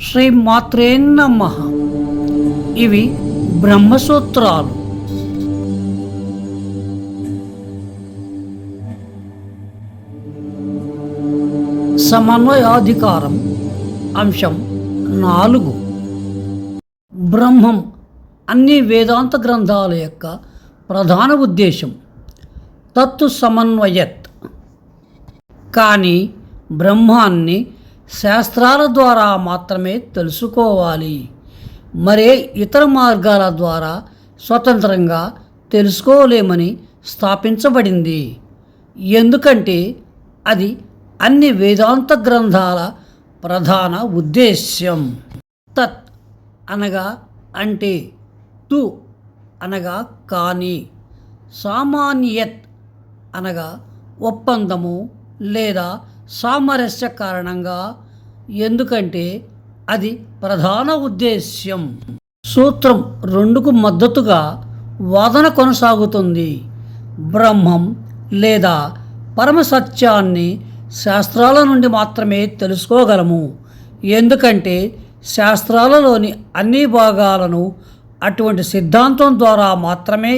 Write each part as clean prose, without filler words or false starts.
శ్రీ మాత్రే నమః. ఇవి బ్రహ్మసూత్రాలు. సమన్వయాధికారం అంశం 4. బ్రహ్మం అన్ని వేదాంత గ్రంథాల యొక్క ప్రధాన ఉద్దేశం తత్తు సమన్వయత్. కానీ బ్రహ్మాన్ని శాస్త్రాల ద్వారా మాత్రమే తెలుసుకోవాలి. మరే ఇతర మార్గాల ద్వారా స్వతంత్రంగా తెలుసుకోలేమని స్థాపించబడింది. ఎందుకంటే అది అన్ని వేదాంత గ్రంథాల ప్రధాన ఉద్దేశ్యం. తత్ అనగా అంటే, తు అనగా కానీ, సామాన్యత్ అనగా ఒప్పందము లేదా సామరస్య కారణంగా, ఎందుకంటే అది ప్రధాన ఉద్దేశ్యం. సూత్రం 2కు మద్దతుగా వాదన కొనసాగుతుంది. బ్రహ్మం లేదా పరమసత్యాన్ని శాస్త్రాల నుండి మాత్రమే తెలుసుకోగలము. ఎందుకంటే శాస్త్రాలలోని అన్ని భాగాలను అటువంటి సిద్ధాంతం ద్వారా మాత్రమే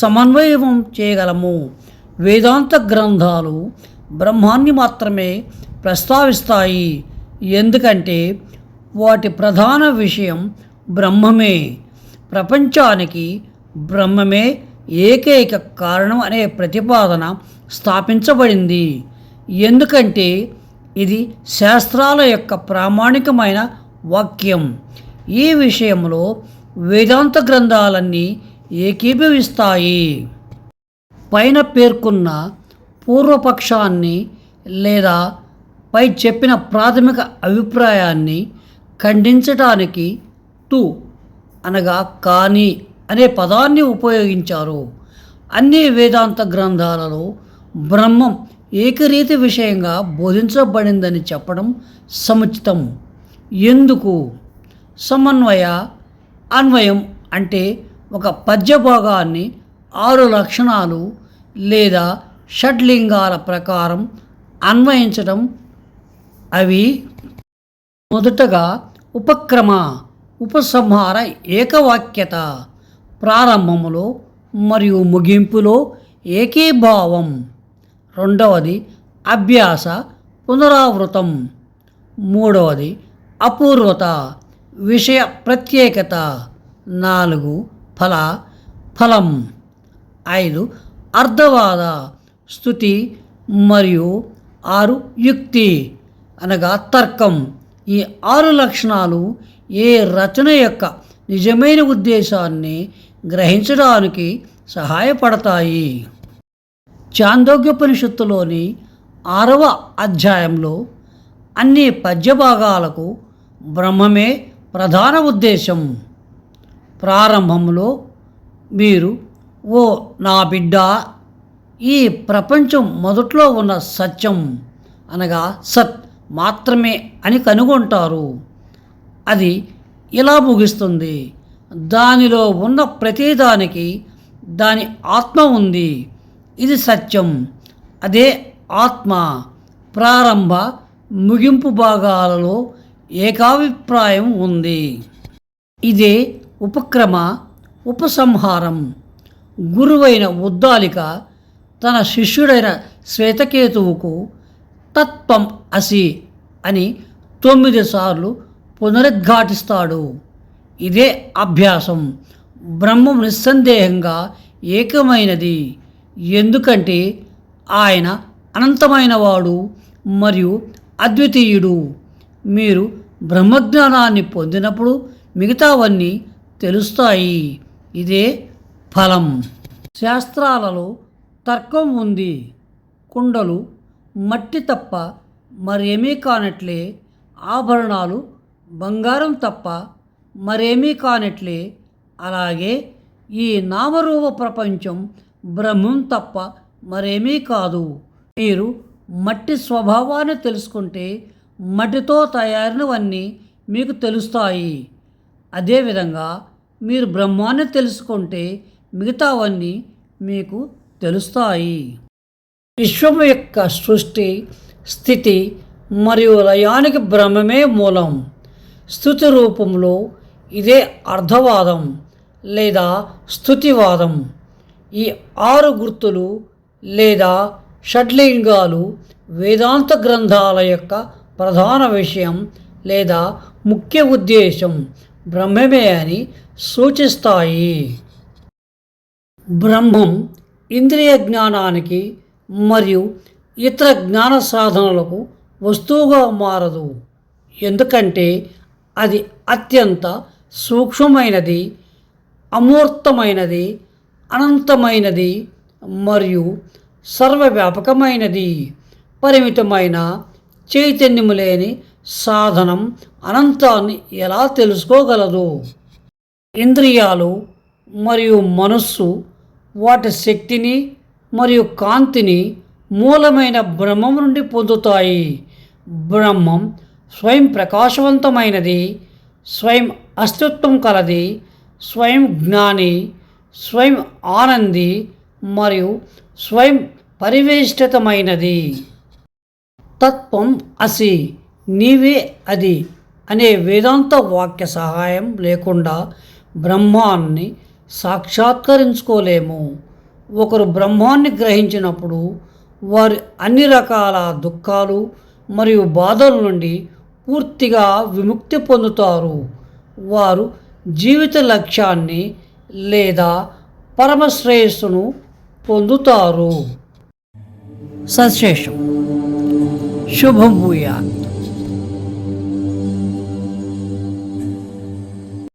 సమన్వయం చేయగలము. వేదాంత గ్రంథాలు బ్రహ్మాన్ని మాత్రమే ప్రస్తావిస్తాయి. ఎందుకంటే వాటి ప్రధాన విషయం బ్రహ్మమే. ప్రపంచానికి బ్రహ్మమే ఏకైక కారణం అనే ప్రతిపాదన స్థాపించబడింది. ఎందుకంటే ఇది శాస్త్రాల యొక్క ప్రామాణికమైన వాక్యం. ఈ విషయంలో వేదాంత గ్రంథాలన్నీ ఏకీభవిస్తాయి. పైన పేర్కొన్న పూర్వపక్షాన్ని లేదా పై చెప్పిన ప్రాథమిక అభిప్రాయాన్ని ఖండించటానికి తు అనగా కానీ అనే పదాన్ని ఉపయోగించారు. అన్ని వేదాంత గ్రంథాలలో బ్రహ్మం ఏకరీతి విషయంగా బోధించబడిందని చెప్పడం సముచితం. ఎందుకు? సమన్వయ అన్వయం అంటే ఒక పద్య భాగాన్ని 6 లక్షణాలు లేదా షడ్లింగాల ప్రకారం అన్వయించడం. అవి మొదటగా ఉపక్రమ, ఉపసంహార ఏకవాక్యత, ప్రారంభములో మరియు ముగింపులో ఏకీభావం. రెండవది అభ్యాస, పునరావృతం. మూడవది అపూర్వత, విషయ ప్రత్యేకత. 4 ఫలం. 5 అర్థవాద, స్తుతి. మరియు 6 యుక్తి అనగా తర్కం. ఈ 6 లక్షణాలు ఏ రచన యొక్క నిజమైన ఉద్దేశాన్ని గ్రహించడానికి సహాయపడతాయి. చాందోగ్యోపనిషత్తులోని 6వ అధ్యాయంలో అన్ని పద్య భాగాలకు బ్రహ్మమే ప్రధాన ఉద్దేశం. ప్రారంభంలో మీరు ఓ నా బిడ్డ, ఈ ప్రపంచం మొదట్లో ఉన్న సత్యం అనగా సత్ మాత్రమే అని కనుగొంటారు. అది ఇలా ముగిస్తుంది: దానిలో ఉన్న ప్రతిదానికి దాని ఆత్మ ఉంది. ఇది సత్యం. అదే ఆత్మ. ప్రారంభ ముగింపు భాగాలలో ఏకాభిప్రాయం ఉంది. ఇదే ఉపక్రమ, ఉపసంహారం. గురువైన ఉద్దాలిక తన శిష్యుడైన శ్వేతకేతువుకు తత్వం అసి అని 9 సార్లు పునరుద్ఘాటిస్తాడు. ఇదే అభ్యాసం. బ్రహ్మం నిస్సందేహంగా ఏకమైనది. ఎందుకంటే ఆయన అనంతమైనవాడు మరియు అద్వితీయుడు. మీరు బ్రహ్మజ్ఞానాన్ని పొందినప్పుడు మిగతావన్నీ తెలుస్తాయి. ఇదే ఫలం. శాస్త్రాలలో తర్కం ఉంది. కుండలు మట్టి తప్ప మరేమీ కానట్లే, ఆభరణాలు బంగారం తప్ప మరేమీ కానట్లే, అలాగే ఈ నామరూప ప్రపంచం బ్రహ్మం తప్ప మరేమీ కాదు. మీరు మట్టి స్వభావాన్ని తెలుసుకుంటే మట్టితో తయారైనవన్నీ మీకు తెలుస్తాయి. అదేవిధంగా మీరు బ్రహ్మాన్ని తెలుసుకుంటే మిగతావన్నీ మీకు తెలుస్తాయి. విశ్వం యొక్క సృష్టి, స్థితి మరియు లయానికి బ్రహ్మమే మూలం. స్తుతి రూపంలో ఇదే అర్ధవాదం లేదా స్తుతివాదం. ఈ 6 గుర్తులు లేదా షడ్లింగాలు వేదాంత గ్రంథాల యొక్క ప్రధాన విషయం లేదా ముఖ్య ఉద్దేశం బ్రహ్మమే అని సూచిస్తాయి. బ్రహ్మం ఇంద్రియ జ్ఞానానికి మరియు ఇతర జ్ఞాన సాధనలకు వస్తువుగా మారదు, ఎందుకంటే అది అత్యంత సూక్ష్మమైనది, అమూర్తమైనది, అనంతమైనది మరియు సర్వవ్యాపకమైనది. పరిమితమైన చైతన్యము లేని సాధనం అనంతాన్ని ఎలా తెలుసుకోగలదు? ఇంద్రియాలు మరియు మనస్సు వాటి శక్తిని మరియు కాంతిని మూలమైన బ్రహ్మం నుండి పొందుతాయి. బ్రహ్మం స్వయం ప్రకాశవంతమైనది, స్వయం అస్తిత్వం కలది, స్వయం జ్ఞాని, స్వయం ఆనంది మరియు స్వయం పరివేష్టితమైనది. తత్వం అసి, నీవే అది అనే వేదాంత వాక్య సహాయం లేకుండా బ్రహ్మాన్ని సాక్షాత్కరించుకోలేము. ఒకరు బ్రహ్మాన్ని గ్రహించినప్పుడు వారు అన్ని రకాల దుఃఖాలు మరియు బాధల నుండి పూర్తిగా విముక్తి పొందుతారు. వారు జీవిత లక్ష్యాన్ని లేదా పరమశ్రేయస్సును పొందుతారు. సశేషం. శుభం భూయాత్.